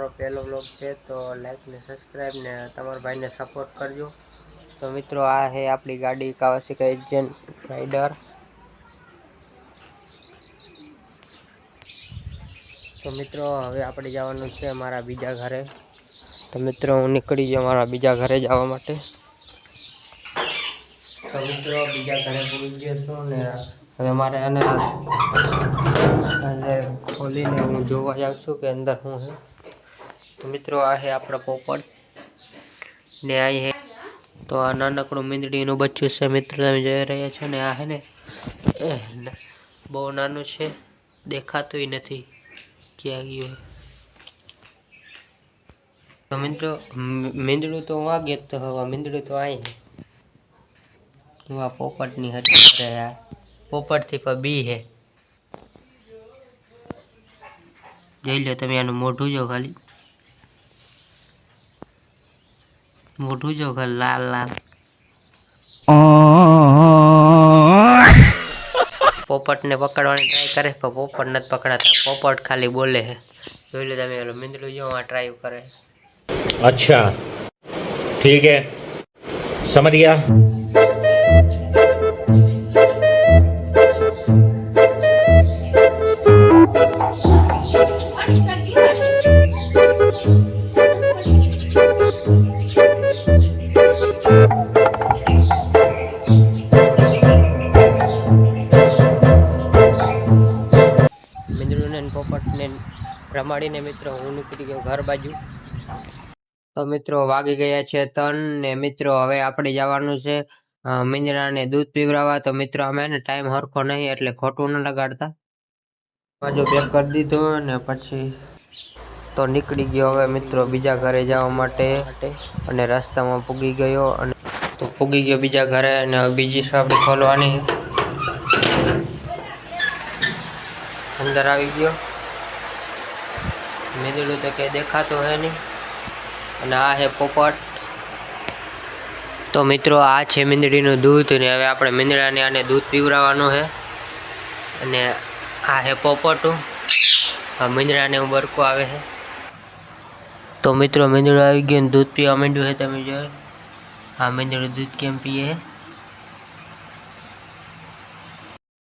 મારો પહેલો વ્લોગ છે તો લાઈક ને સબસ્ક્રાઈબ ને તમારા ભાઈને સપોર્ટ કરજો। તો મિત્રો આ છે આપણી ગાડી કાવાસાકી એજન્ટ રાઇડર। તો મિત્રો હવે આપણે જવાનું છે મારા બીજા ઘરે। તો મિત્રો હું નીકળી ગયો મારા બીજા ઘરે જવા માટે। તો મિત્રો બીજા ઘરે પહોંચી ગયો છું ને હવે મારે આને અંદર ખોલીને હું જોવા જાઉં છું કે અંદર શું છે। તો મિત્રો આ છે આપણો પોપટ ને આ છે તો આ નાનકડું મીંદડીનું બચ્ચું છે મિત્રો, તમે જોઈ રહ્યા છો ને। આ છે ને બહુ નાનું છે, દેખાતુંય નથી ક્યાં ગયું। તો મિત્રો મીંદડું તો વાગે તો હવે મીંદડું તો અહીં આ પોપટની હરકત કરે। આ પોપટથી પણ બી છે, જોઈ લો તમે આનું મોઢું જો, ખાલી મોઢું જો ખાલી લાલ લાલ। પોપટને પકડવાની ટ્રાય કરે પણ પોપટ નથી પકડાતા, પોપટ ખાલી બોલે છે। જોઈ લો તમે ઓલું મીંદડું જો આ ટ્રાય કરે। अच्छा ठीक है, समझ गया। મીંદડું ને પોપટને રમાડીને મિત્રો હું નીકળી ગયો ઘર બાજુ। તો મિત્રો વાગી ગયા છે 3 ને મિત્રો હવે આપણે જવાનું છે મીંદડાને દૂધ પીવડાવવા। તો મિત્રો અમે ને ટાઈમ હરખો નહીં એટલે ખોટું ન લગાડતા, બાજુ પેક કરી દીધું ને પછી તો નીકળી ગયો હવે મિત્રો બીજા ઘરે જવા માટે। અને રસ્તામાં પૂગી ગયો અને તો પૂગી ગયો બીજા ઘરે અને બીજી સાબડી ખોલવાની। અંદર આવી ગયો, મીંદડું તો કઈ દેખાતું હે નહીં અને આ છે પોપટ। તો મિત્રો આ છે મીંદડીનું દૂધ ને હવે આપણે મીંદડાને આને દૂધ પીવડાવવાનું છે। અને આ છે પોપટું, મીંદડાને ઉબરકો આવે છે। તો મિત્રો મીંદડું આવી ગયું, દૂધ પીવા માંડ્યું છે, તમે જોયો આ મીંદડું દૂધ કેમ પીએ।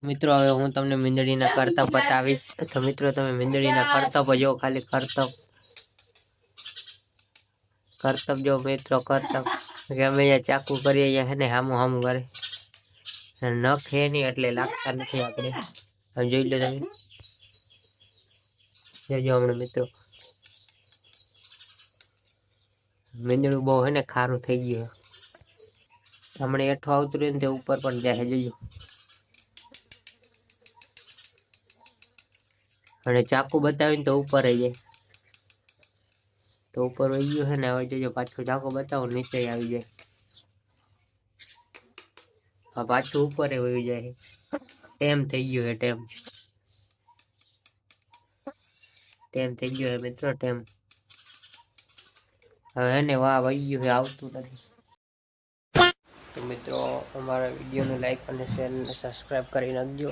મિત્રો હવે હું તમને મીંદડીના કરતબ બતાવીશ। તો મિત્રો તમે મીંદડીના કરતબ જો, ખાલી કરતબ જો મિત્રો, કરતબ કે અમે અહીંયા ચાકુ કરીએ અહીંયા છે ને હામું કરે, નખ છે નહીં એટલે લાગતા નથી આપણે। હવે જોઈ લો તમે, જોજો હમણાં મિત્રો મીંદડું બહુ છે ને ખારું થઈ ગયું, હમણાં હેઠું આવતું રહ્યું ને તે ઉપર પણ જાય, જોજો। અને ચાકુ બતાવીને તો ઉપર જાય, તો ઉપર વહી ગયું છે ને। હવે જોજો પાછું ચાકુ બતાવો નીચે આવી જાય, પાછું ઉપર વહી જાય, ટેમ થઈ ગયું છે, ટેમ થઈ ગયો છે મિત્રો, ટેમ હવે ને વાહ વહી ગયું છે, આવતું નથી। તો મિત્રો અમારા વિડીયોને લાઈક અને શેર અને સબસ્ક્રાઈબ કરી નાખજો।